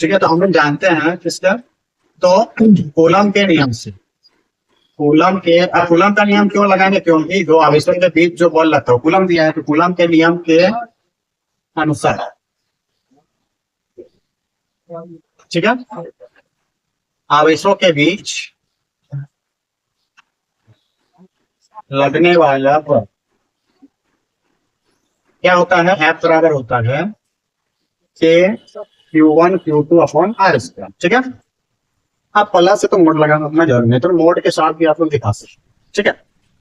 ठीक है। तो हम लोग जानते हैं किसका, तो कूलम के नियम से, कूलम का नियम क्यों लगाएंगे, क्योंकि दो आवेशों के बीच जो बल लगता है कूलम दिया है, तो कूलम के नियम के अनुसार, ठीक है, आवेशों के बीच लगने वाला बल क्या होता है, F बराबर होता है K Q1 Q2 upon R square, ठीक है। आप प्लस से तो मोड लगाना अपना जरूरी नहीं, तो मोड के साथ भी आप लोग दिखा सकते, ठीक है।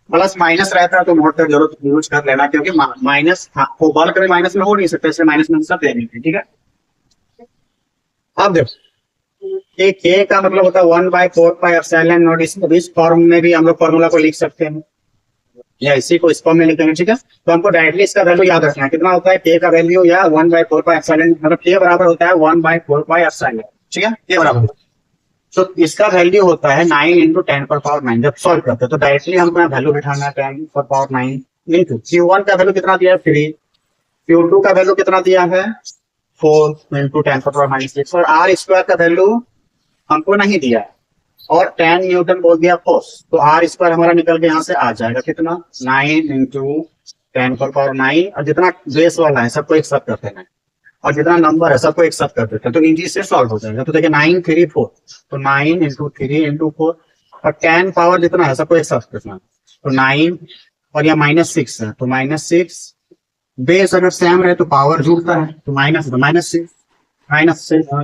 प्लस माइनस रहता है तो मोड का जरूरत यूज कर लेना, क्योंकि माइनस को बल कभी माइनस में हो नहीं सकता, इसलिए माइनस में सब देंगे, ठीक है। अब देखो ये K का मतलब होता है 1/4πε0, इस फॉर्म में भी हम लोग फॉर्मूला को लिख सकते हैं, या इसी को इस फॉर्म में लिखेंगे, ठीक है। तो हमको डायरेक्टली इसका वैल्यू याद रखना है, कितना होता है K का वैल्यू, या 1/4πε, मतलब K बराबर होता है 1/4πε, ठीक है, K बराबर होता है। तो इसका वैल्यू होता है 9 × 10⁻⁹ जब सॉल्व करते हैं तो डायरेक्टली हमको यहाँ वैल्यू बिठाना है 10⁻⁹ इंटू Q1 का वैल्यू कितना दिया है 3, Q2 का वैल्यू कितना दिया है 4 × 10⁻⁶, और R स्क्वायर का वैल्यू हमको नहीं दिया है, और 10 न्यूटन बोल दिया फोर्स, तो R स्क्वायर हमारा निकल के यहाँ से आ जाएगा कितना 9 × 10⁻⁹, और जितना बेस वाला है सबको एक साथ करते हैं, और जितना नंबर है सबको एक साथ कर देते हैं, तो इजी से सॉल्व हो जाएगा। तो देखिए 9 3 4, तो 9 × 3 × 4, और 10 पावर जितना है सबको एक साथ करना, तो 9, और यहाँ -6 है, तो -6, बेस अगर सेम रहे तो पावर जुड़ता है, तो -6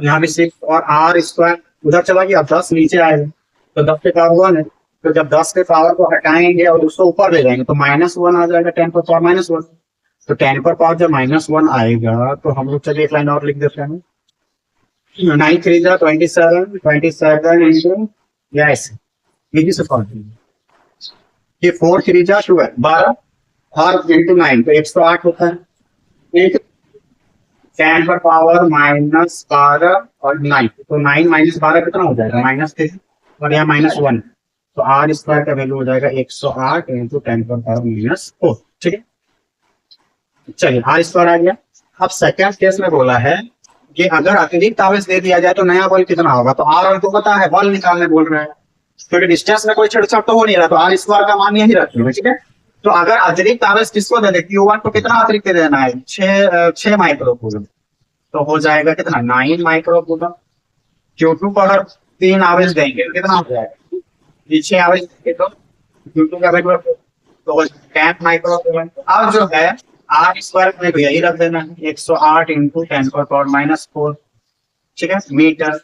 यहाँ भी 6, और R स्क्वायर उधर चला गया, 10 नीचे आएगा, तो 10 के पावर 1 है, तो जब 10 के पावर को हटाएंगे और उसको ऊपर ले जाएंगे तो -1 आ जाएगा, 10⁻⁻1, तो 10 पर पावर जब -1 आएगा तो हम लोग चलिए एक लाइन और लिख देते हैं, 9 3 जा 27, 27 इंटू ऐसे इजी से सॉल्व, ये 4 3 जा 12 और इंटू 9 तो 108 होता है, एक 10 पर पावर -12 और 9, तो 9 - 12 कितना हो जाएगा -3, और यहाँ -1, तो R स्क्वायर का वैल्यू हो जाएगा 108 × 10 पर पावर -4, ठीक है। चलिए R स्क्वायर आ गया। अब सेकंड केस में बोला है कि अगर अतिरिक्त आवेश दे दिया जाए तो नया बल कितना होगा, तो R हमको पता है, बल निकालने बोल रहे हैं, क्योंकि डिस्टेंस में कोई छेड़छाड़ तो हो नहीं रहा, तो R स्क्वायर का मान यही रखेंगे, ठीक है। तो अगर अतिरिक्त आवेश किसको दे दे, Q1 को कितना अतिरिक्त देना है 6 माइक्रो कूलम, तो हो जाएगा कितना 9 माइक्रो कूलम। Q2 को अगर 3 आवेश देंगे तो कितना हो जाएगा, 6 आवेश देंगे तो Q2 का वैल्यू तो 10 माइक्रो कूलम। अब जो है R स्क्वायर में यही रख देना है 108 × 10⁻⁻4, ठीक है, मीटर,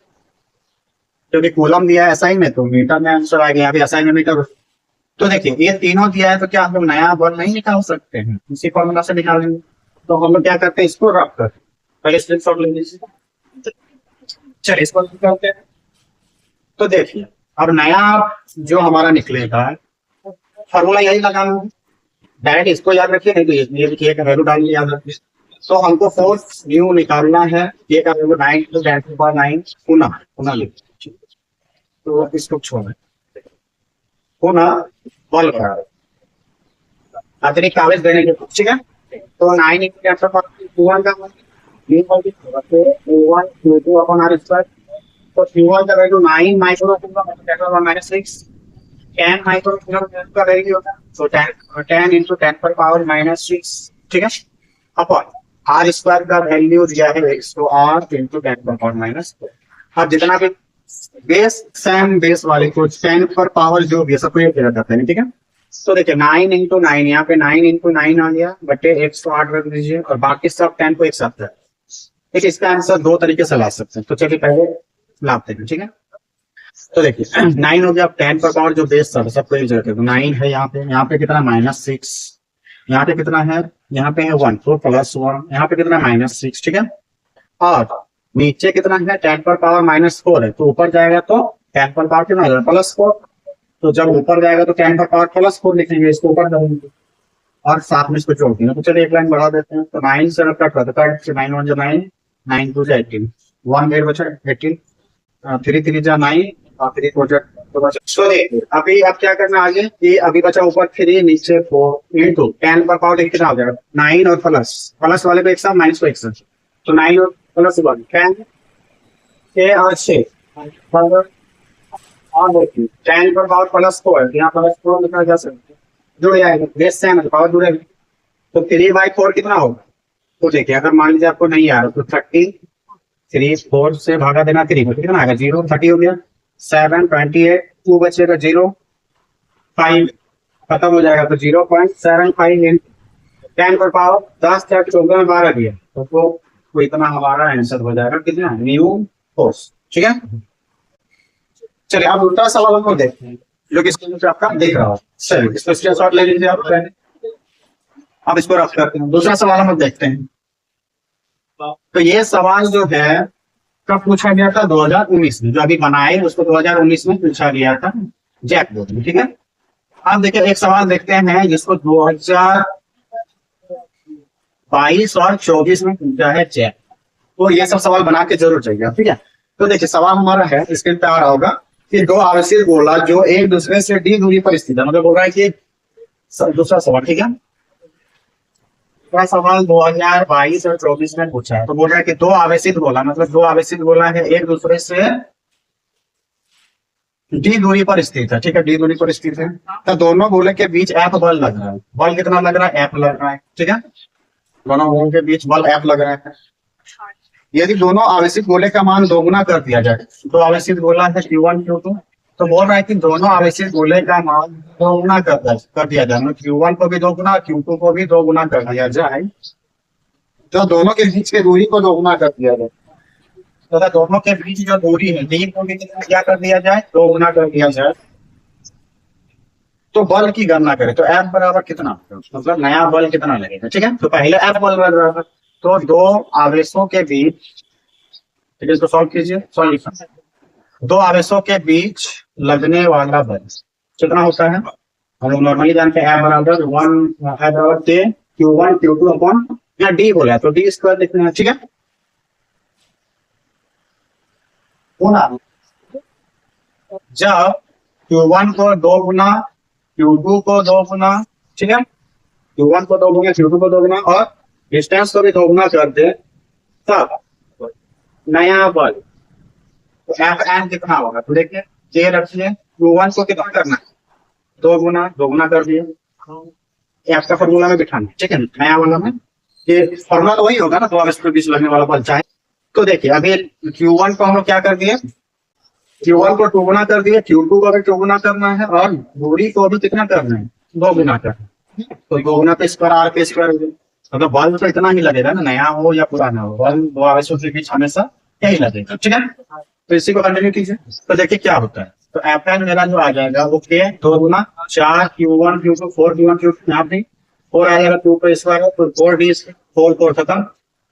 क्योंकि कूलम दिया है SI में तो मीटर में आंसर आ गया, अभी SI में मीटर। तो देखिए ये तीनों दिया है, तो क्या हम लोग नया बल नहीं निकाल सकते हैं, इसी फॉर्मूला से निकालेंगे। तो हम लोग क्या करते हैं, इसको रख कर पहले स्क्रीनशॉट ले लीजिए, चलिए इसको निकालते हैं। तो देखिए अब नया जो हमारा निकलेगा फॉर्मूला यही लगाना है, डायरेक्ट इसको याद रखिए, नहीं तो ये लिखिए वैल्यू डालिए, याद रखिए तो हमको फोर्स न्यू निकालना है। ये का 9 × 10⁹ पुनः पुनः लिख, तो इसको छोड़ना पुनः बल का अतिरिक्त आवेश देने के, ठीक है। तो 9 × 10⁻²1 का Q1 तो Q1 का वैल्यू 9 माइक्रो होगा, मतलब 10⁻⁻6 10 माइक्रो का वैल्यू होगा, तो 10 × 10⁻⁻6, ठीक है। अपॉन R² का वैल्यू दिया है 108 × 10⁻⁻4। अब जितना भी बेस सेम बेस वाले को 10 पर पावर जो भी सबको ये दिया जाता है, ठीक है। तो देखिए 9 × 9, यहाँ पे 9 × 9 आ गया बटे 108 रख दीजिए, और बाकी सब 10 को एक साथ है। देखिए इसका आंसर दो तरीके से ला सकते हैं, तो चलिए पहले लाते हैं, ठीक है। तो देखिए 9 हो गया, 10 पर पावर जो बेस था सबको एक जगह, तो 9 है यहाँ पे कितना -6, यहाँ पे कितना है, यहाँ पे है 1, तो +1, यहाँ पे कितना -6, ठीक है। और नीचे कितना है, 10 पर पावर -4 है, तो ऊपर जाएगा तो 10 पर पावर कितना है, +4, तो जब ऊपर जाएगा तो 10 पर पावर +4 लिखेंगे, इसको ऊपर डालेंगे और साथ में इसको जोड़ देंगे। तो चलिए एक लाइन बढ़ा देते हैं, तो 9 से कट होता है, 9 1 9, 9 2 18, 1 8 बचा 18, 3 3 जा 9 और 3 4 तो बचा। तो देखिए अभी अब क्या करना आगे, कि अभी बचा ऊपर 3 नीचे 4 इंटू 10 पर पावर कितना हो जाएगा, 9 और प्लस वाले को एक साथ, माइनस को एक साथ, तो 9 और +1 10 और 6 और देखिए 10 पर पावर +4, यहाँ +4 लिखा जा सकता है, जुड़ जाएगा, बेस सेम है तो पावर जुड़ेगा, तो 3/4 कितना होगा। तो देखिए अगर मान लीजिए आपको नहीं आ रहा तो 30 3 4 से भागा देना 3 को, कितना आएगा 0, 30 हो गया, 7 28 2 बचेगा 0 5 खत्म हो जाएगा, तो 0.75 × 10 पर पावर 10 14 12 दिया, तो इतना हमारा आंसर हो जाएगा कितना, न्यू फोर्स, ठीक है। चलिए अब उल्टा सवाल हम देखते हैं जो कि स्क्रीन पे आपका दिख रहा है। चलिए इसको स्क्रीनशॉट ले लीजिए आप पहले, अब इसको रफ करते हैं। दूसरा सवाल हम देखते हैं। तो ये सवाल जो है कब पूछा गया था, 2019 में, जो अभी बनाए उसको 2019 में पूछा गया था जैक बोर्ड में, ठीक है। अब देखिए एक सवाल देखते हैं जिसको 2022 और 24 में पूछा है जैक, तो ये सब सवाल बना के जरूर चाहिए, ठीक है। तो देखिए सवाल हमारा है, स्क्रीन पे आ रहा होगा कि दो आवेशित गोला जो एक दूसरे से d दूरी पर स्थित है, मतलब बोल रहा है कि दूसरा सवाल, ठीक है। सवाल 2022 और 24 में पूछा है, तो बोल रहा है कि दो आवेशित गोला, मतलब दो आवेशित गोला है एक दूसरे से d दूरी पर स्थित है, ठीक है, d दूरी पर स्थित है, तो दोनों गोले के बीच F बल लग रहा है। बल कितना लग रहा है, F लग रहा है, ठीक है, दोनों गोलों के बीच बल F लग रहा है। यदि दोनों आवेशित गोले का मान दोगुना कर दिया जाए, तो आवेशित गोला है Q1 Q2, तो बोल रहा है कि दोनों आवेशित गोले का मान दोगुना कर दिया जाए, मतलब Q1 को भी दोगुना Q2 को भी दोगुना कर दिया जाए, तो दोनों के बीच की दूरी को दोगुना कर दिया जाए, तो दोनों के बीच जो दूरी है d को भी क्या कर दिया जाए, दोगुना कर दिया जाए, तो बल की गणना करें तो F बराबर कितना, मतलब नया बल कितना लगेगा, ठीक है। तो पहले F बल लग रहा है, तो दो आवेशों के बीच, ठीक है, इसको सॉल्व कीजिए, सॉल्यूशन, दो आवेशों के बीच लगने वाला बल कितना होता है, हम लोग नॉर्मली जानते हैं F बराबर 1 Q1 Q2 अपॉन, यहाँ D बोला है तो D² लिखना है, ठीक है। जब Q1 को 2 गुना Q2 को 2 गुना, ठीक है, Q1 को 2 गुना Q2 को 2 गुना और डिस्टेंस को भी 2 गुना कर दे, तब नया बल, तो Fn कितना होगा, तो देखिए ये रखिए Q1 को कितना करना है, 2 गुना कर दिए, F का फॉर्मूला में बिठाना, ठीक है, नया वाला में ये फॉर्मूला तो वही होगा ना, दो आवेश के बीच लगने वाला बल चाहे। तो देखिए अभी Q1 को हम लोग क्या कर दिए, Q1 को 2 गुना कर दिए, Q2 को भी 2 गुना करना है और दूरी को भी कितना करना है, 2 गुना करना है, तो 2 गुना पे स्क्वायर R पे स्क्वायर, मतलब बल तो इतना ही लगेगा ना, नया हो या पुराना हो, बल दो आवेशों के बीच हमेशा यही लगेगा, ठीक है। तो इसी को कंटिन्यू कीजिए, तो देखिए क्या होता है, तो Fn मेरा जो आ जाएगा वो के 2 गुना 4 Q1 Q2 4 Q1 Q2, यहाँ पे 4 आएगा 2 पे स्क्वायर है, तो 4D 4 खत्म,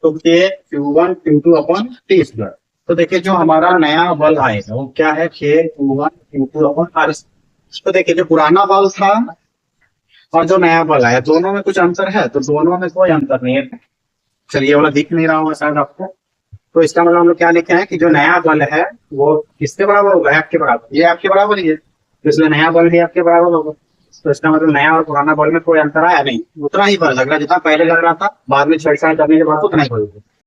तो के Q1 Q2 अपॉन T²। तो देखिए जो हमारा नया बल आएगा वो क्या है, के Q1 Q2 अपॉन R। तो देखिए जो पुराना बल था और जो नया बल आया दोनों में कुछ अंतर है, तो दोनों में कोई अंतर नहीं है, चलिए, ये वाला दिख नहीं रहा होगा शायद आपको। तो इसका मतलब हम लोग क्या लिखे हैं कि जो नया बल है वो किसके बराबर होगा, F के बराबर। ये आपके बराबर ही है, तो इसलिए नया बल भी आपके बराबर होगा। तो इसका मतलब नया और पुराना बल में कोई अंतर आया नहीं, उतना ही बल लग रहा है जितना पहले लग रहा था, बाद में छेड़छाड़ करने के बाद उतना ही बल होगा।